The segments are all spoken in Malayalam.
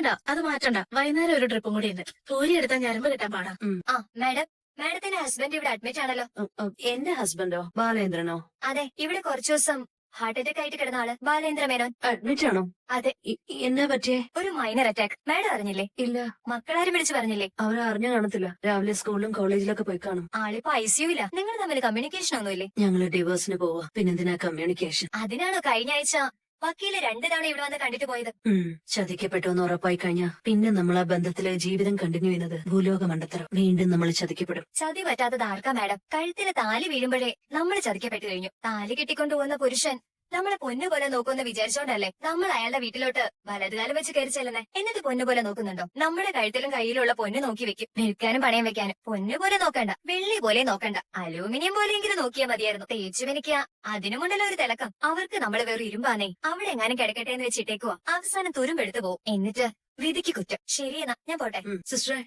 വേണ്ട അത് മാറ്റണ്ട. വൈകുന്നേരം ഒരു ട്രിപ്പും കൂടി ഉണ്ട്. പൂരി എടുത്താൽ ഞരമ്പ് കിട്ടാൻ പാടാ. ആ മാഡം, മാഡത്തിന്റെ ഹസ്ബൻഡ് ഇവിടെ അഡ്മിറ്റ് ആണല്ലോ. എന്റെ ഹസ്ബൻഡോ? ബാലേന്ദ്രനോ? അതെ, ഇവിടെ കുറച്ചു ദിവസം ഹാർട്ട് അറ്റാക്ക് ആയിട്ട് കിടന്ന ആള് ബാലേന്ദ്ര മേനോൻ. അഡ്മിറ്റ് ആണോ? അതെ. എന്നാ പറ്റിയേ? ഒരു മൈനർ അറ്റാക്ക്. മാഡം അറിഞ്ഞില്ലേ? ഇല്ല. മക്കളാരും വിളിച്ചു പറഞ്ഞില്ലേ? അവരറിഞ്ഞു കാണത്തില്ല. രാവിലെ സ്കൂളിലും കോളേജിലൊക്കെ പോയി കാണും. ആളിപ്പോ ഐസിയുല. നിങ്ങൾ തമ്മിൽ കമ്മ്യൂണിക്കേഷൻ ഒന്നുമില്ലേ? ഞങ്ങള് ഡിവോഴ്സിന് പോവാ. പിന്നെന്തിനാ കമ്മ്യൂണിക്കേഷൻ? അതിനാണോ കഴിഞ്ഞ ആഴ്ച വക്കീല് 2 തവണ ഇവിടെ വന്ന് കണ്ടിട്ട് പോയത്? ചതിക്കപ്പെട്ടു എന്ന് ഉറപ്പായി കഴിഞ്ഞാ പിന്നെ നമ്മൾ ആ ബന്ധത്തിലെ ജീവിതം കണ്ടിന്യൂ ചെയ്യുന്നത് ഭൂലോക മണ്ടത്തരം. വീണ്ടും നമ്മൾ ചതിക്കപ്പെടും. ചതി പറ്റാത്തത് ആർക്കാ മാഡം? കഴുത്തില് താലി വീഴുമ്പോഴേ നമ്മൾ ചതിക്കപ്പെട്ടു കഴിഞ്ഞു. താലി കെട്ടിക്കൊണ്ടുപോകുന്ന പുരുഷൻ നമ്മളെ പൊന്നുപോലെ നോക്കുമെന്ന് വിചാരിച്ചോണ്ടല്ലേ നമ്മൾ അയാളുടെ വീട്ടിലോട്ട് വലതുകാലം വെച്ച് കയറി ചെല്ലുന്നേ? എന്നിട്ട് പൊന്നുപോലെ നോക്കുന്നുണ്ടോ? നമ്മുടെ കഴുത്തിലും കയ്യിലുള്ള പൊന്ന് നോക്കി വെക്കും. വിൽക്കാനും പണയം വെക്കാനും. പൊന്നുപോലെ നോക്കണ്ട, വെള്ളി പോലെ നോക്കണ്ട, അലൂമിനിയം പോലെയെങ്കിലും നോക്കിയാൽ മതിയായിരുന്നു. തേച്ചു വെനിക്കുക, അതിനുമുണ്ടല്ലോ ഒരു തിളക്കം. അവർക്ക് നമ്മൾ വേറെ ഇരുമ്പാന്നേ. അവിടെ എങ്ങാനും കിടക്കട്ടെ എന്ന് വെച്ചിട്ടേക്കുവാ. അവസാനം തുരുമ്പെടുത്തു പോകും. എന്നിട്ട് വിധിക്ക് കുറ്റം. ശരിയെന്നാ, ഞാൻ പോട്ടെ. സിസ്റ്ററെ,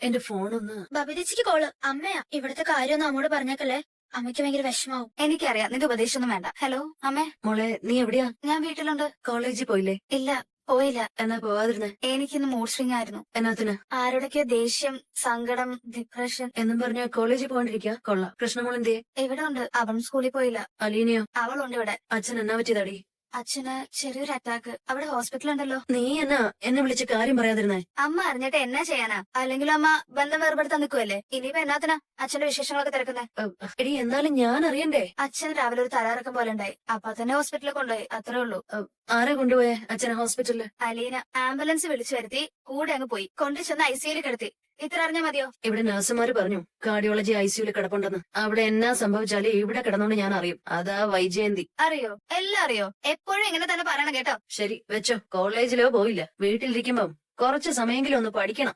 എന്റെ ഫോണൊന്ന്. ബബിതച്ചിക്ക് കോള്. അമ്മയാ. ഇവിടുത്തെ കാര്യമൊന്നും അമ്മോട് പറഞ്ഞേക്കല്ലേ. അമ്മയ്ക്ക് ഭയങ്കര വിഷമാവും. എനിക്കറിയാം, നിന്റെ ഉപദേശമൊന്നും വേണ്ട. ഹലോ അമ്മേ. മോളെ, നീ എവിടെയാ? ഞാൻ വീട്ടിലുണ്ട്. കോളേജിൽ പോയില്ലേ? ഇല്ല, പോയില്ല. എന്നാ പോവാതിരുന്നേ? എനിക്കിന്ന് മൂഡ് സ്വിംഗ് ആയിരുന്നു. എന്നാത്തിന്? ആരോടൊക്കെയോ ദേഷ്യം, സങ്കടം, ഡിപ്രഷൻ എന്നും പറഞ്ഞ കോളേജിൽ പോകാണ്ടിരിക്കാ? കൊള്ളാം. കൃഷ്ണമോൾ എന്തിയെ? ഇവിടെ ഉണ്ട്. അവൻ സ്കൂളിൽ പോയില്ല. അലീനയോ? അവളുണ്ട് ഇവിടെ. അച്ഛൻ എന്നാ പറ്റിയതാടി? അച്ഛന് ചെറിയൊരു അറ്റാക്ക്. അവിടെ ഹോസ്പിറ്റലുണ്ടല്ലോ. നീ എന്നാ എന്നെ വിളിച്ച് കാര്യം പറയാതിരുന്നേ? അമ്മ അറിഞ്ഞിട്ട് എന്നാ ചെയ്യാനാ? അല്ലെങ്കിലും അമ്മ ബന്ധം വേർപെടുത്താൻ നിൽക്കുവല്ലേ. ഇനിയിപ്പോ എന്നാത്തിനാ അച്ഛന്റെ വിശേഷങ്ങളൊക്കെ തിരക്കുന്നേ? എടി, എന്നാലും ഞാൻ അറിയണ്ടേ? അച്ഛൻ രാവിലെ ഒരു തലകറക്കം പോലെ ഉണ്ടായി. അപ്പൊ തന്നെ ഹോസ്പിറ്റലിൽ കൊണ്ടുപോയി. അത്രേ ഉള്ളൂ. ആരെ കൊണ്ടുപോയേ അച്ഛനെ ഹോസ്പിറ്റലില്? അലീന ആംബുലൻസ് വിളിച്ചു വരുത്തി. കൂടെ അങ്ങ് പോയി. കൊണ്ടു ചെന്ന് ഐസിയുയിൽ കിടത്തി. ഇത്ര അറിഞ്ഞാ മതിയോ? ഇവിടെ നഴ്സുമാര് പറഞ്ഞു കാർഡിയോളജി ഐസിയുല് കിടപ്പുണ്ടെന്ന്. അവിടെ എന്നാ സംഭവിച്ചാലും ഇവിടെ കിടന്നോണ്ട് ഞാൻ അറിയും. അതാ വൈജയന്തി. അറിയോ? എല്ലാം അറിയോ? എപ്പോഴും ഇങ്ങനെ തന്നെ പറയണം കേട്ടോ. ശരി വെച്ചോ. കോളേജിലോ പോയില്ല. വീട്ടിലിരിക്കുമ്പം കുറച്ച് സമയെങ്കിലും ഒന്ന് പഠിക്കണം.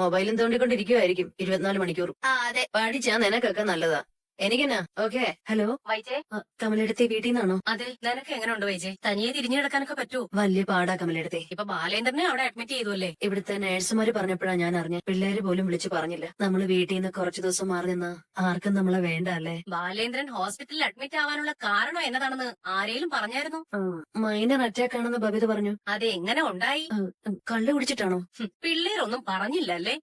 മൊബൈലും തോണ്ടിക്കൊണ്ടിരിക്കുവായിരിക്കും 24 മണിക്കൂറും. അതെ. പഠിച്ചാ നിനക്കൊക്കെ നല്ലതാ. എനിക്കെന്നാ? ഓക്കെ. ഹലോ വൈജയ്. കമലെടുത്തി വീട്ടിൽ നിന്നാണോ? അതെ, നിനക്ക് എങ്ങനെയുണ്ട് വൈജയ്? തനിയെ തിരിഞ്ഞു കിടക്കാനൊക്കെ പറ്റൂ? വലിയ പാടാ കമലെടുത്തി. ഇപ്പൊ ബാലേന്ദ്രനെ അവിടെ അഡ്മിറ്റ് ചെയ്തു അല്ലേ? ഇവിടുത്തെ നേഴ്സുമാര് പറഞ്ഞപ്പോഴാ ഞാൻ അറിഞ്ഞ. പിള്ളേര് പോലും വിളിച്ചു പറഞ്ഞില്ല. നമ്മള് വീട്ടിൽ നിന്ന് കുറച്ചു ദിവസം മാറി നിന്നാ ആർക്കും നമ്മളെ വേണ്ട അല്ലേ? ബാലേന്ദ്രൻ ഹോസ്പിറ്റലിൽ അഡ്മിറ്റ് ആവാനുള്ള കാരണം എന്നതാണെന്ന് ആരേലും പറഞ്ഞായിരുന്നു? മൈനർ അറ്റാക്ക് ആണെന്ന് ബബിത പറഞ്ഞു. അത് എങ്ങനെ ഉണ്ടായി? കള്ളു കുടിച്ചിട്ടാണോ? പിള്ളേരൊന്നും പറഞ്ഞില്ല അല്ലേ?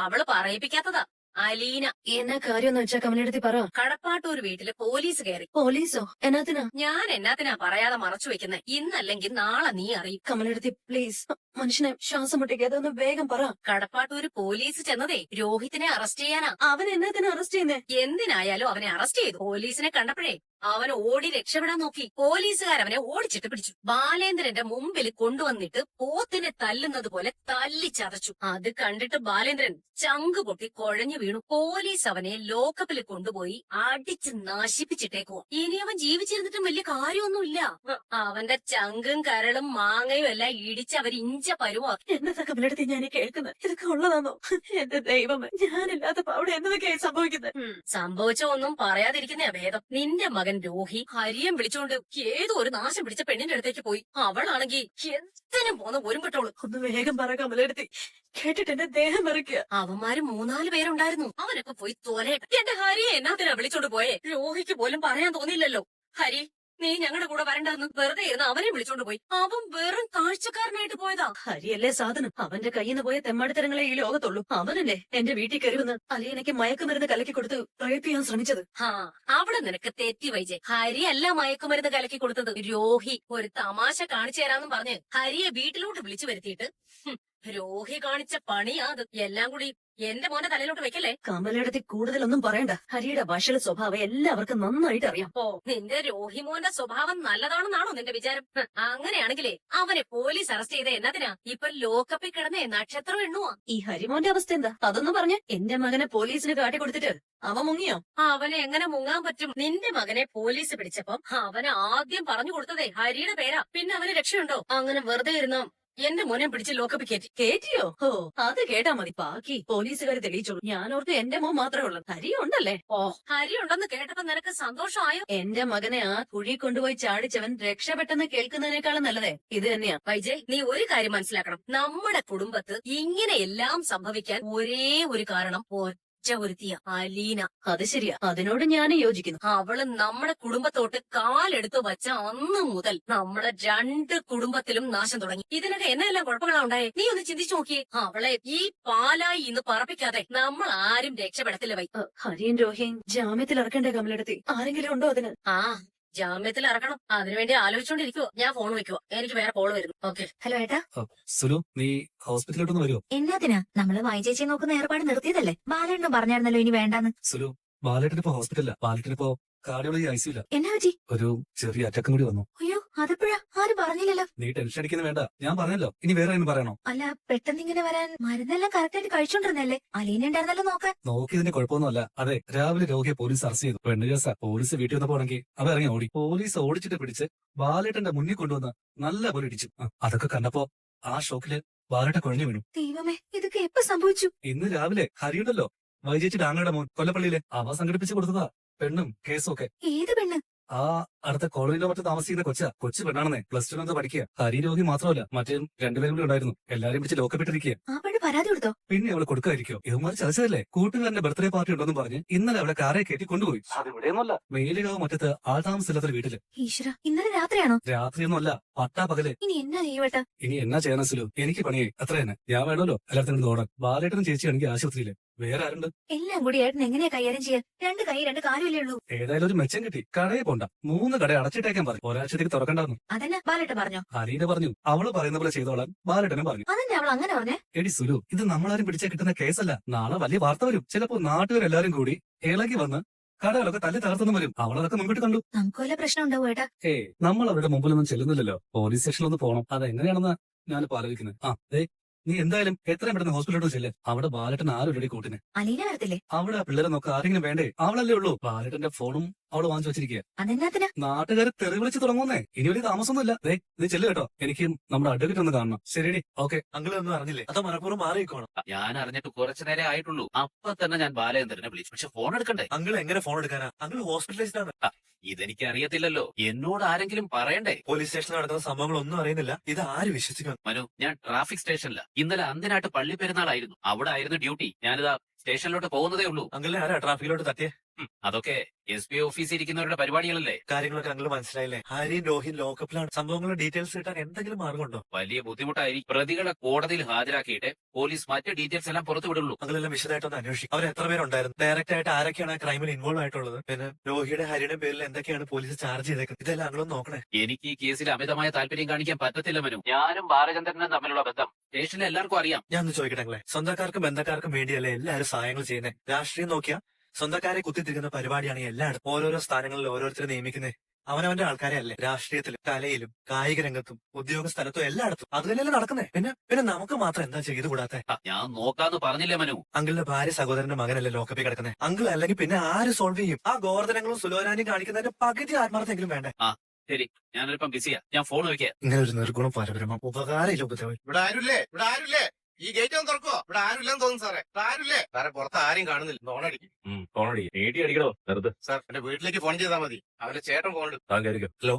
അവള് പറയിപ്പിക്കാത്തതാ. അലീന. എന്നാ കാര്യമെന്ന് വെച്ചാ കമലെടുത്തി പറ. കടപ്പാട്ടൂർ വീട്ടില് പോലീസ് കയറി. പോലീസോ? എന്നാത്തിനാ? ഞാൻ എന്നാത്തിനാ പറയാതെ മറച്ചു വെക്കുന്നെ? ഇന്നല്ലെങ്കിൽ നാളെ നീ അറിയും. കമലെടുത്തി പ്ലീസ്, മനുഷ്യനെ ശ്വാസം മുട്ടിക്കാതെ ഒന്ന് വേഗം പറ. കടപ്പാട്ടൂര് പോലീസ് ചെന്നതേ രോഹിത്തിനെ അറസ്റ്റ് ചെയ്യാനാ. അവൻ എന്നാത്തിനാ അറസ്റ്റ് ചെയ്യുന്നേ? എന്തിനായാലും അവനെ അറസ്റ്റ് ചെയ്തു. പോലീസിനെ കണ്ടപ്പോഴേ അവൻ ഓടി രക്ഷപ്പെടാൻ നോക്കി. പോലീസുകാരവനെ ഓടിച്ചിട്ട് പിടിച്ചു. ബാലേന്ദ്രന്റെ മുമ്പിൽ കൊണ്ടുവന്നിട്ട് പോത്തിനെ തല്ലുന്നത് പോലെ തല്ലിച്ചതച്ചു. അത് കണ്ടിട്ട് ബാലേന്ദ്രൻ ചങ്ക് പൊട്ടി കുഴഞ്ഞു വീണു. പോലീസ് അവനെ ലോക്കപ്പിൽ കൊണ്ടുപോയി അടിച്ച് നശിപ്പിച്ചിട്ടേക്കോ. ഇനി അവൻ ജീവിച്ചിരുന്നിട്ടും വലിയ കാര്യമൊന്നുമില്ല. അവന്റെ ചങ്കും കരളും മാങ്ങയും എല്ലാം ഇടിച്ച് അവർ ഇഞ്ച പരുവാക്കി. എന്നതാ കമലെടുത്തി ഞാൻ കേൾക്കുന്നത്? ഇതൊക്കെ ഉള്ളതാണോ? എന്റെ ദൈവമേ, ഞാനില്ലാത്തപ്പോ അവിടെ എന്നതൊക്കെയായി സംഭവിക്കുന്നത്? സംഭവിച്ച ഒന്നും പറയാതിരിക്കുന്നേ ഭേദം. നിന്റെ മകൻ രോഹി ഹരിയം വിളിച്ചോണ്ട് ഏതോ ഒരു നാശം പിടിച്ച പെണ്ണിന്റെ അടുത്തേക്ക് പോയി. അവളാണെങ്കിൽ എന്തിനും പോന്ന ഒരുമ്പെട്ടോളൂ. ഒന്ന് വേഗം പറ കമലെടുത്തി, കേട്ടിട്ട് എന്റെ ദേഹം ഇറക്കുക. അവന്മാര് 3-4 പേരുണ്ടായിരുന്നു. അവരൊക്കെ പോയി തോലട്ടെ. എന്റെ ഹരിയെ എന്നാത്തിനാ വിളിച്ചോണ്ട് പോയേ? രോഹിക്ക് പോലും പറയാൻ തോന്നിയില്ലല്ലോ. ഹരി, നീ ഞങ്ങളുടെ കൂടെ വരണ്ടെന്ന് വെറുതെ ഇരുന്ന് അവനെ വിളിച്ചോണ്ട് പോയി. അവൻ വെറും കാഴ്ചക്കാരനായിട്ട് പോയതാ. ഹരിയല്ലേ സാധനം? അവന്റെ കയ്യിൽ നിന്ന് പോയ തെമ്മാടിത്തരങ്ങളെ ഈ ലോകത്തുള്ളൂ. അവനല്ലേ എന്റെ വീട്ടിൽ കയറിവന്ന് അലീനയ്ക്ക് മയക്കുമരുന്ന് കലക്കി കൊടുത്ത് റേപ്പ് ചെയ്യാൻ ശ്രമിച്ചത്. അവിടെ നിനക്ക് തെറ്റി വൈജയ്. ഹരി അല്ല മയക്കുമരുന്ന് കലക്കി കൊടുത്തത്. രോഹി ഒരു തമാശ കാണിച്ചു തരാന്നും പറഞ്ഞ് ഹരിയെ വീട്ടിലോട്ട് വിളിച്ചു വരുത്തിയിട്ട് രോഹി കാണിച്ച പണിയാ അത്. എല്ലാം കൂടി എന്റെ മോന്റെ തലയിലോട്ട് വെക്കല്ലേ. കമലെടുത്തി കൂടുതലൊന്നും പറയണ്ട. ഹരിയുടെ ഭാഷയുടെ സ്വഭാവം എല്ലാവർക്കും നന്നായിട്ട് അറിയാം. ഓ, നിന്റെ രോഹി മോന്റെ സ്വഭാവം നല്ലതാണെന്നാണോ നിന്റെ വിചാരം? അങ്ങനെയാണെങ്കിലേ അവനെ പോലീസ് അറസ്റ്റ് ചെയ്ത എന്നതിനാ ഇപ്പൊ ലോക്കപ്പിൽ കിടന്നേ നക്ഷത്രം എണ്ണുവാ. ഈ ഹരിമോന്റെ അവസ്ഥ എന്താ? അതൊന്നും പറഞ്ഞ എന്റെ മകനെ പോലീസിന് കാട്ടിക്കൊടുത്തിട്ട് അവൻ മുങ്ങിയോ? അവനെ എങ്ങനെ മുങ്ങാൻ പറ്റും? നിന്റെ മകനെ പോലീസ് പിടിച്ചപ്പം അവന് ആദ്യം പറഞ്ഞു കൊടുത്തതേ ഹരിയുടെ പേരാ. പിന്നെ അവന് രക്ഷയുണ്ടോ? അങ്ങനെ വെറുതെ ഇരുന്നോ എന്റെ മോനെ പിടിച്ച് ലോക്കപ്പ് കേറ്റിയോ? ഓ, അത് കേട്ടാ മതി. ബാക്കി പോലീസുകാർ തെളിയിച്ചോളൂ. ഞാനോർത്ത് എന്റെ മോൻ മാത്രമേ ഉള്ളൂ. ഹരി ഉണ്ടല്ലേ? ഓ, ഹരി ഉണ്ടെന്ന് കേട്ടപ്പോ നിനക്ക് സന്തോഷമായോ? എന്റെ മകനെ ആ കുഴി കൊണ്ടുപോയി ചാടിച്ചവൻ രക്ഷപ്പെട്ടെന്ന് കേൾക്കുന്നതിനേക്കാളും നല്ലതേ ഇത് തന്നെയാ. വൈജയ്, നീ ഒരു കാര്യം മനസ്സിലാക്കണം. നമ്മുടെ കുടുംബത്ത് ഇങ്ങനെയെല്ലാം സംഭവിക്കാൻ ഒരേ ഒരു കാരണം ഒരുത്തിയ അലീന. അത് ശരിയാ, അതിനോട് ഞാനും യോജിക്കുന്നു. അവള് നമ്മുടെ കുടുംബത്തോട്ട് കാലെടുത്ത് വച്ച അന്ന് മുതൽ നമ്മുടെ 2 കുടുംബത്തിലും നാശം തുടങ്ങി. ഇതിനൊക്കെ എന്നെല്ലാം കുഴപ്പങ്ങളാ ഉണ്ടായേ? നീ ഒന്ന് ചിന്തിച്ചു നോക്കിയേ. അവളെ ഈ പാലായി ഇന്ന് പറപ്പിക്കാതെ നമ്മൾ ആരും രക്ഷപ്പെടത്തില്ല വൈ. ഹരിയും രോഹിയും ജാമ്യത്തിൽ ഇറക്കണ്ടേ കമലെടുത്തി? ആരെങ്കിലും ഉണ്ടോ അതിന്? ആ ജാമ്യത്തിൽ ഇറക്കണം. അതിനുവേണ്ടി ആലോചിച്ചോണ്ടിരിക്കുവോ. ഞാൻ ഫോൺ വെക്കുവോ, എനിക്ക് വേറെ കോള് വരുന്നു. ഓക്കെ. ഹലോ ഏട്ടാ, സുലു, നീ ഹോസ്പിറ്റലിലോട്ടൊന്ന് വരുമോ? എന്നാത്തിനാ? നമ്മള് വായിച്ചേച്ചി നോക്കുന്ന ഏർപ്പാട് നിർത്തിയതല്ലേ? ബാലേട്ടനും പറഞ്ഞായിരുന്നല്ലോ ഇനി വേണ്ടാന്ന്. സുലു, ബാലേട്ടനിപ്പോ ഹോസ്പിറ്റലില്ല. ബാലേട്ടനിപ്പോ കാർഡിയോളജി ഐസിയില്ല. എന്നാ പറ്റി? ഒരു ചെറിയ അറ്റക്കം കൂടി വന്നു. അയ്യോ, അതെപ്പോഴാ? ആരും പറഞ്ഞില്ലല്ലോ. നീ ടെൻഷൻ അടിക്കുന്ന വേണ്ട, ഞാൻ പറഞ്ഞല്ലോ. ഇനി വേറെ ആരും പറയണോ? അല്ല, പെട്ടെന്ന് ഇങ്ങനെ വരാൻ മരുന്നെല്ലാം കറക്റ്റ് ആയിട്ട് കഴിച്ചോണ്ടിരുന്നല്ലേ? അലീന ഉണ്ടായിരുന്നല്ലോ നോക്കാൻ. നോക്കിയതിന്റെ കുഴപ്പമൊന്നുമല്ല. അതെ, രാവിലെ രോഗിയെ പോലീസ് അറസ്റ്റ് ചെയ്തു. പെണ്ണ് കേസാ. പോലീസ് വീട്ടിൽ വന്നപ്പോണെങ്കിൽ അവ ഇറങ്ങി ഓടി. പോലീസ് ഓടിച്ചിട്ട് പിടിച്ച് ബാലേട്ടന്റെ മുന്നിൽ കൊണ്ടുവന്ന് നല്ല പോലെ ഇടിച്ചു. അതൊക്കെ കണ്ടപ്പോ ആ ഷോക്കില് ബാലേട്ട കുഴഞ്ഞു വീണു. ദൈവമേ, ഇതൊക്കെ എപ്പോ സംഭവിച്ചു? ഇന്ന് രാവിലെ ഹരിയുണ്ടല്ലോ, വൈജേച്ചി ഡാങ്ങയുടെ മോൻ കൊല്ലപ്പള്ളിയിലെ, അവ സംഘടിപ്പിച്ച് കൊടുത്തതാ. പെണ്ണും കേസും ഒക്കെ. ഏത് പെണ്ണ്? ആ അടുത്ത കോളനിയിലോ മറ്റോ താമസിക്കുന്ന കൊച്ചു പെണ്ണാണെന്നേ. +2 എന്താ പഠിക്കുക. ഹരി രോഗി മാത്രമല്ല, മറ്റേ 2 പേരും കൂടി ഉണ്ടായിരുന്നു. എല്ലാരും പിടിച്ച് ലോക്കപ്പെട്ടിരിക്കുക. ആ പെണ്ണ് പരാതി കൊടുത്തോ? പിന്നെ അവളെ കൊടുക്കാതിരിക്കോ? ഇവന്മാർ ചതച്ചതല്ലേ. കൂട്ടുകാരന്റെ ബർത്ത്ഡേ പാർട്ടി ഉണ്ടെന്നും പറഞ്ഞ് ഇന്നലെ അവളെ കാറെ കയറ്റി കൊണ്ടുപോയി. അതിവിടെയൊന്നുമല്ല, മേലുകാവ് മറ്റത്ത് ആൾതാമസമില്ലാത്തൊരു വീട്ടില്. ഈശ്വര, ഇന്നലെ രാത്രിയാണോ? രാത്രിയൊന്നുമല്ല, പട്ടാ പകല്. ഇനി എന്നാ ചെയ്യുവേട്ടാ? ഇനി എന്നാ ചെയ്യാനാ സുലു? എനിക്ക് പണിയായി, അത്ര തന്നെ. ഞാൻ വേണമല്ലോ എല്ലായിടത്തും ഓടാൻ. ബാലേട്ടനും ചേച്ചിയാണെങ്കിൽ ആശുപത്രിയില്. വേറെ ആരുണ്ട്? എല്ലാം കൂടി ഏട്ടൻ എങ്ങനെയാ കൈകാര്യം ചെയ്യാൻ? 2 കൈ 2 കാലുമല്ലേ ഉള്ളൂ. ഏതായാലും ഒരു മെച്ചം കിട്ടി. കടയിൽ പോണ്ട, 3 കട അടച്ചിട്ടേക്കാൻ പറഞ്ഞു. ഒരാഴ്ചത്തേക്ക് തുറക്കണ്ടായിരുന്നു. അതന്നെ ബാലേട്ടൻ പറഞ്ഞോ? ഹരീനെ പറഞ്ഞു. അവള് പറയുന്ന പോലെ ചെയ്തോളാൻ ബാലേട്ടനും പറഞ്ഞു. അതന്നെ അവൾ അങ്ങനെ പറഞ്ഞേ? എടി സുലു, ഇത് നമ്മളാരും പിടിച്ചാൽ കിട്ടുന്ന കേസല്ല. നാളെ വലിയ വാർത്ത വരും. ചിലപ്പോ നാട്ടുകാരെല്ലാരും കൂടി ഇളകി വന്ന് കടകളൊക്കെ തല്ലി തകർത്തൊന്നും വരും. അവളതൊക്കെ മുൻകൂട്ടി കണ്ടു. നമുക്ക് വല്ല പ്രശ്നം ഉണ്ടാവും ഏട്ടാ? നമ്മൾ അവരുടെ മുമ്പിലൊന്നും ചെല്ലുന്നില്ലല്ലോ. പോലീസ് സ്റ്റേഷനിലൊന്ന് പോകണം. അതെങ്ങനെയാണെന്ന് ഞാനിപ്പോ ആലോചിക്കുന്നത്. നീ എന്തായാലും എത്രയും പെട്ടെന്ന് ഹോസ്പിറ്റലിലോട്ട് ചെല്ല്. അവിടെ ബാലട്ടൻ ആരും കൂട്ടിന്. അലീന വരത്തില്ലേ? അവിടെ പിള്ളേരെ നോക്കാൻ ആരെങ്കിലും വേണ്ടേ? അവളല്ലേ ഉള്ളൂ. ബാലട്ടന്റെ ഫോണും അവള് വാങ്ങിച്ചു വെച്ചിരിക്കുക. അതെന്നാത്തിനാ? നാട്ടുകാർ തെറി വിളിച്ച് തുടങ്ങുന്നേ. ഇനി വലിയ താമസമൊന്നുമില്ല. നീ ചെല്ലു കേട്ടോ. എനിക്ക് നമ്മുടെ അഡ്വക്കേറ്റ് ഒന്ന് കാണണം. ശരിയടി, ഓക്കെ. അങ്കിൾ ഒന്നും അറിഞ്ഞില്ലേ? അതോ മനഃപൂർവ്വം മാറിയിക്കോണം. ഞാൻ അറിഞ്ഞിട്ട് കുറച്ചു നേരം ആയിട്ടുള്ളൂ. അപ്പൊ തന്നെ ഞാൻ ബാലചന്ദ്രനെ വിളിച്ചു. പക്ഷെ ഫോൺ എടുക്കണ്ടേ? അങ്കിൾ എങ്ങനെ ഫോൺ എടുക്കാനാ? അങ്കിൾ ഹോസ്പിറ്റലൈസ്ഡ് ആണ്. ഇതെനിക്ക് അറിയത്തില്ലല്ലോ. എന്നോട് ആരെങ്കിലും പറയണ്ടേ? പോലീസ് സ്റ്റേഷനിൽ നടക്കുന്ന സംഭവങ്ങളൊന്നും അറിയുന്നില്ല. ഇത് ആര് വിശ്വസിക്കും? മനു, ഞാൻ ട്രാഫിക് സ്റ്റേഷനില. ഇന്നലെ അന്തിനായിട്ട് പള്ളി പെരുന്നാളായിരുന്നു. അവിടെ ആയിരുന്നു ഡ്യൂട്ടി. ഞാനിതാ സ്റ്റേഷനിലോട്ട് പോകുന്നതേ ഉള്ളൂ. അങ്കിളിനെ ആരാ ട്രാഫിക്കിലോട്ട് തട്ടിയേ? അതൊക്കെ SP ഓഫീസിൽ ഇരിക്കുന്നവരുടെ പരിപാടികളല്ലേ. കാര്യങ്ങളൊക്കെ അങ്കിൾ മനസ്സിലായില്ലേ? ഹരിയും രോഹിയും ലോക്കപ്പിലാണ്. സംഭവങ്ങളുടെ ഡീറ്റെയിൽസ് കിട്ടാൻ എന്തെങ്കിലും മാർഗമുണ്ടോ? വലിയ ബുദ്ധിമുട്ടായിരിക്കും. പ്രതികളെ കോടതിയിൽ ഹാജരാക്കിയിട്ട് പോലീസ് മറ്റ് ഡീറ്റെയിൽസ് എല്ലാം പുറത്തു വിടുള്ളൂ. അങ്കിളെല്ലാം വിശദമായിട്ടൊന്ന് അന്വേഷിക്കും. അവർ എത്ര പേരുണ്ടായിരുന്നു? ഡയറക്റ്റ് ആയിട്ട് ആരൊക്കെയാണ് ക്രൈമിൽ ഇൻവോൾവ് ആയിട്ടുള്ളത്? പിന്നെ രോഹിയുടെ ഹരിയുടെ പേരിൽ എന്തൊക്കെയാണ് പോലീസ് ചാർജ് ചെയ്തേക്കുന്നത്? ഇതെല്ലാം അങ്കിളൊന്ന് നോക്കണേ. എനിക്ക് ഈ കേസിൽ അമിതമായ താല്പര്യം കാണിക്കാൻ പറ്റത്തില്ല മനു. ഞാനും ബാലചന്ദ്രനും തമ്മിലുള്ള ബന്ധം സ്റ്റേഷനിൽ എല്ലാവർക്കും അറിയാം. ഞാൻ ഒന്ന് ചോദിക്കട്ടെ അങ്കിളെ, സ്വന്തക്കാർക്കും ബന്ധക്കാർക്കും വേണ്ടിയല്ലേ എല്ലാവരും സഹായങ്ങൾ ചെയ്യുന്നത്? രാഷ്ട്രീയം നോക്കിയാ സ്വന്തക്കാരെ കുത്തിത്തിരിക്കുന്ന പരിപാടിയാണ് എല്ലായിടത്തും. ഓരോരോ സ്ഥാനങ്ങളിൽ ഓരോരുത്തരെ നിയമിക്കുന്നത് അവനവന്റെ ആൾക്കാരെ അല്ലേ? രാഷ്ട്രീയത്തിലും കലയിലും കായിക രംഗത്തും ഉദ്യോഗ സ്ഥലത്തും എല്ലായിടത്തും അത് തന്നെയല്ലേ നടക്കുന്നേ. പിന്നെ നമുക്ക് മാത്രം എന്താ ചെയ്തുകൂടാത്തെ? ഞാൻ നോക്കാന്ന് പറഞ്ഞില്ലേ മനു. അങ്കിളിന്റെ ഭാര്യ സഹോദരന്റെ മകനല്ലേ ലോക്കപ്പിൽ കിടക്കുന്നത്? അങ്കിൾ അല്ലെങ്കിൽ പിന്നെ ആര് സോൾവ് ചെയ്യും? ആ ഗോവർദ്ധനങ്ങളും സുലോരാനും കാണിക്കുന്നതിന്റെ പകുതി ആത്മാർത്ഥെങ്കിലും വേണ്ടേ? ശരി, ഞാനൊരിപ്പം ബിസിയാ. ഞാൻ ഫോൺ വയ്ക്കാം. ഇങ്ങനെ ഒരു നിർഗുണം പരപരമോ ഉപകാരമില്ല ഉപദ്രവം. ഇവിടെ ആരുമില്ലേ? ഈ ഗേറ്റ് ഒന്ന് തുറക്കോ? ഇവിടെ ആരുമില്ലെന്ന് തോന്നുന്നു സാറേ. ഇവിടെ ആരുമില്ലേ സാറേ? പുറത്ത് ആരും കാണുന്നില്ല. ഫോണടിക്കും ഫോൺ അടിക്കണോ? വെറുതെ സാർ. എന്റെ വീട്ടിലേക്ക് ഫോൺ ചെയ്താൽ മതി. അവന്റെ ചേട്ടൻ ഫോൺ എടുക്കും. ഹലോ